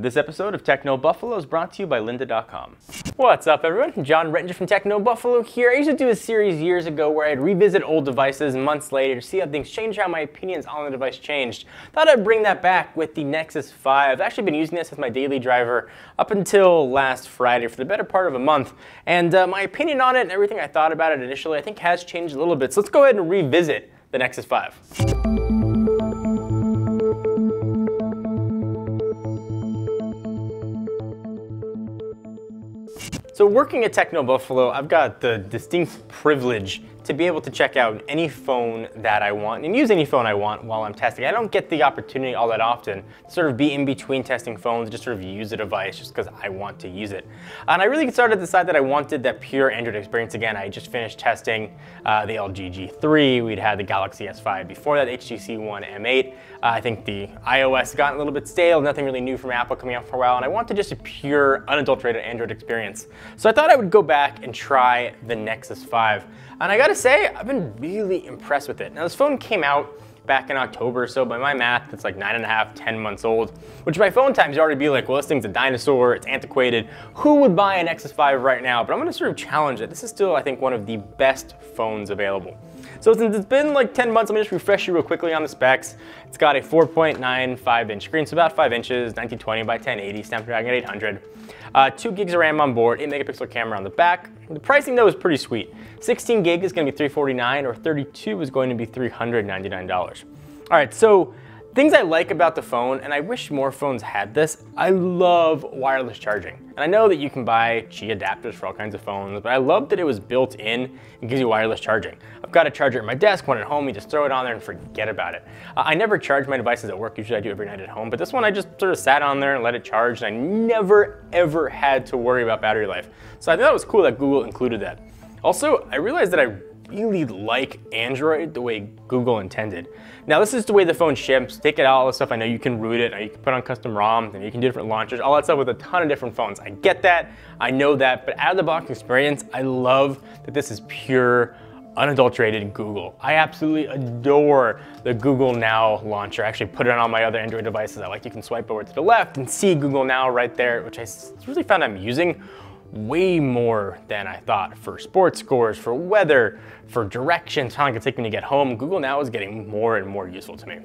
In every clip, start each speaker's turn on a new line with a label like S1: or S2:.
S1: This episode of Techno Buffalo is brought to you by lynda.com. What's up, everyone? John Rettinger from Techno Buffalo here. I used to do a series years ago where I'd revisit old devices months later to see how things changed, how my opinions on the device changed. Thought I'd bring that back with the Nexus 5. I've actually been using this as my daily driver up until last Friday for the better part of a month. And my opinion on it and everything I thought about it initially I think has changed a little bit. So let's go ahead and revisit the Nexus 5. So working at Techno Buffalo, I've got the distinct privilege to be able to check out any phone that I want and use any phone I want while I'm testing. I don't get the opportunity all that often to sort of be in between testing phones, just sort of use a device just because I want to use it. And I really started to decide that I wanted that pure Android experience again. I just finished testing the LG G3. We'd had the Galaxy S5 before that, HTC One M8. I think the iOS got a little bit stale, nothing really new from Apple coming out for a while, and I wanted just a pure, unadulterated Android experience. So I thought I would go back and try the Nexus 5. And I gotta say, I've been really impressed with it. Now this phone came out back in October, so by my math, it's like 9.5, 10 months old, which by phone times you already be like, well, this thing's a dinosaur, it's antiquated. Who would buy a Nexus 5 right now? But I'm gonna sort of challenge it. This is still, I think, one of the best phones available. So since it's been like 10 months, I'm gonna just refresh you real quickly on the specs. It's got a 4.95 inch screen, so about 5 inches, 1920 by 1080, Snapdragon 800. 2 gigs of RAM on board, 8 megapixel camera on the back. The pricing though is pretty sweet. 16 gig is gonna be $349, or 32 is going to be $399. All right, so things I like about the phone, and I wish more phones had this, I love wireless charging. And I know that you can buy Qi adapters for all kinds of phones, but I love that it was built in and gives you wireless charging. I've got a charger at my desk, one at home, you just throw it on there and forget about it. I never charge my devices at work, usually I do every night at home, but this one I just sort of sat on there and let it charge, and I never ever had to worry about battery life. So I thought it was cool that Google included that. Also, I realized that I really like Android the way Google intended. Now this is the way the phone ships. Take it out, all the stuff. I know you can root it, you can put on custom ROMs, and you can do different launchers, all that stuff with a ton of different phones. I get that, I know that, but out of the box experience, I love that this is pure, unadulterated Google. I absolutely adore the Google Now launcher. I actually put it on all my other Android devices. I like you can swipe over to the left and see Google Now right there, which I really found I'm using way more than I thought for sports scores, for weather, for directions, how long it can take me to get home. Google Now is getting more and more useful to me.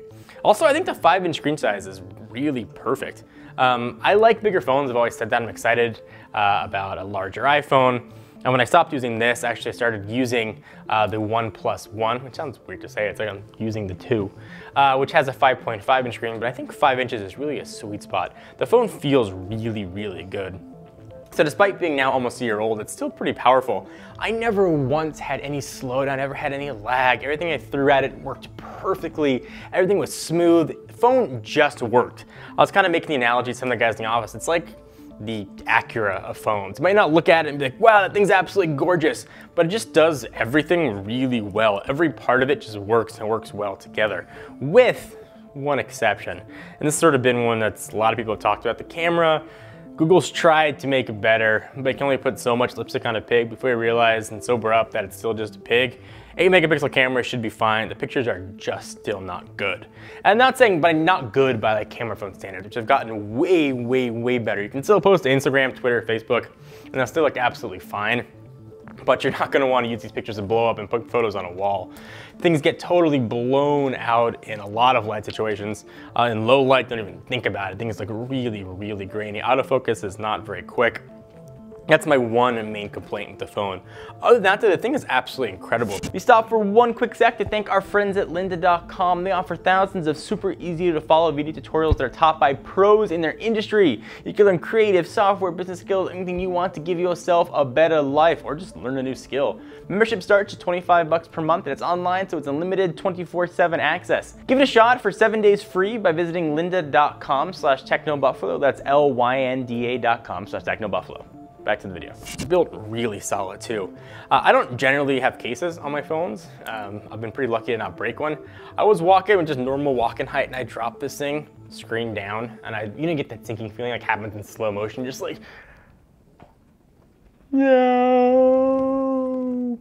S1: Also, I think the 5-inch screen size is really perfect. I like bigger phones. I've always said that. I'm excited about a larger iPhone. And when I stopped using this, actually I started using the One Plus One, which sounds weird to say, it's like I'm using the 2, which has a 5.5-inch screen, but I think 5 inches is really a sweet spot. The phone feels really, really good. So despite being now almost a year old, it's still pretty powerful. I never once had any slowdown, never had any lag. Everything I threw at it worked perfectly. Everything was smooth. The phone just worked. I was kind of making the analogy to some of the guys in the office. It's like the Acura of phones. You might not look at it and be like, wow, that thing's absolutely gorgeous, but it just does everything really well. Every part of it just works and works well together, with one exception. And this has sort of been one that a lot of people have talked about. The camera. Google's tried to make it better, but it can only put so much lipstick on a pig before you realize and sober up that it's still just a pig. 8 megapixel camera should be fine. The pictures are just still not good. And I'm not saying not good by like camera phone standards, which have gotten way, way, way better. You can still post to Instagram, Twitter, Facebook, and they'll still look absolutely fine. But you're not gonna wanna use these pictures to blow up and put photos on a wall. Things get totally blown out in a lot of light situations. In low light, don't even think about it. Things look really, really grainy. Autofocus is not very quick. That's my one main complaint with the phone. Other than that, the thing is absolutely incredible. We stop for one quick sec to thank our friends at lynda.com. They offer thousands of super easy to follow video tutorials that are taught by pros in their industry. You can learn creative, software, business skills, anything you want to give yourself a better life, or just learn a new skill. Membership starts at $25 per month, and it's online, so it's unlimited 24/7 access. Give it a shot for 7 days free by visiting lynda.com/technobuffalo. That's lynda.com/technobuffalo. Back to the video. It's built really solid too. I don't generally have cases on my phones. I've been pretty lucky to not break one. I was walking with just normal walking height and I dropped this thing, screen down, and you didn't get that sinking feeling like happens in slow motion, just like, no,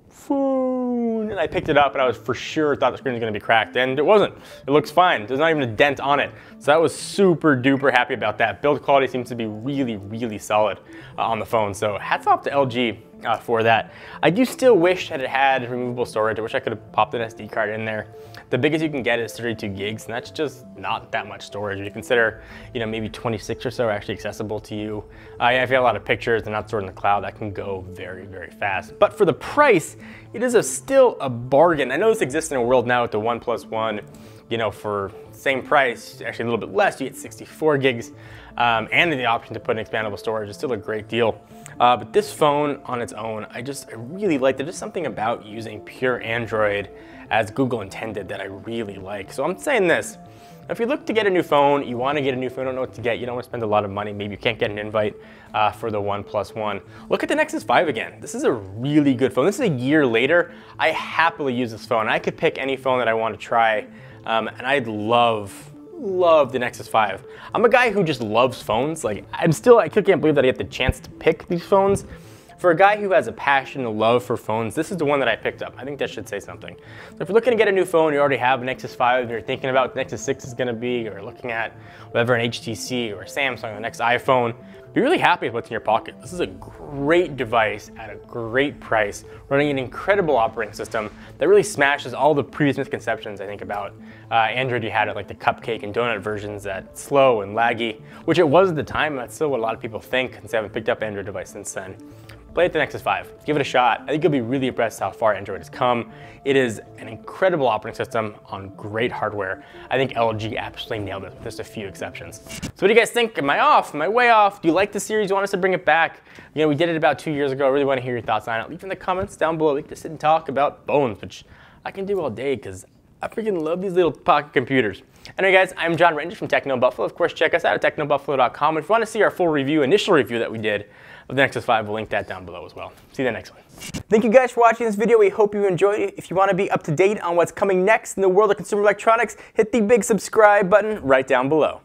S1: phone. minute I picked it up and I was for sure thought the screen was gonna be cracked, and it wasn't. It looks fine. There's not even a dent on it. So I was super duper happy about that. Build quality seems to be really, really solid on the phone. So hats off to LG for that. I do still wish that it had removable storage. I wish I could have popped an SD card in there. The biggest you can get is 32 gigs, and that's just not that much storage. When you consider, you know, maybe 26 or so are actually accessible to you. If you have a lot of pictures, they're not stored in the cloud, that can go very, very fast. But for the price, it is still a bargain. I know this exists in a world now with the OnePlus One, you know, for same price, actually a little bit less, you get 64 gigs, and the option to put in expandable storage is still a great deal. But this phone on its own, I really like. There's just something about using pure Android as Google intended that I really like. So I'm saying this, if you look to get a new phone, you want to get a new phone, don't know what to get, you don't want to spend a lot of money, maybe you can't get an invite for the OnePlus One, look at the Nexus 5 again. This is a really good phone. This is a year later. I happily use this phone. I could pick any phone that I want to try, and I'd love the Nexus 5. I'm a guy who just loves phones. Like, I can't believe that I get the chance to pick these phones. For a guy who has a passion, a love for phones, this is the one that I picked up. I think that should say something. So if you're looking to get a new phone, you already have a Nexus 5, and you're thinking about what the Nexus 6 is gonna be, or looking at whatever an HTC or a Samsung, the next iPhone, be really happy with what's in your pocket. This is a great device at a great price, running an incredible operating system that really smashes all the previous misconceptions I think about Android. You had it like the cupcake and donut versions, that slow and laggy, which it was at the time. That's still what a lot of people think, since they haven't picked up an Android device since then. Play at the Nexus 5, give it a shot. I think you'll be really impressed how far Android has come. It is an incredible operating system on great hardware. I think LG absolutely nailed it with just a few exceptions. So what do you guys think? Am I off? Am I way off? Do you like the series? You want us to bring it back? You know, we did it about 2 years ago. I really want to hear your thoughts on it. Leave in the comments down below. We can just sit and talk about phones, which I can do all day because I freaking love these little pocket computers. Anyway guys, I'm John Rettinger from Techno Buffalo. Of course, check us out at technobuffalo.com. If you want to see our full review, initial review that we did of the Nexus 5, we'll link that down below as well. See you in the next one. Thank you guys for watching this video. We hope you enjoyed it. If you want to be up to date on what's coming next in the world of consumer electronics, hit the big subscribe button right down below.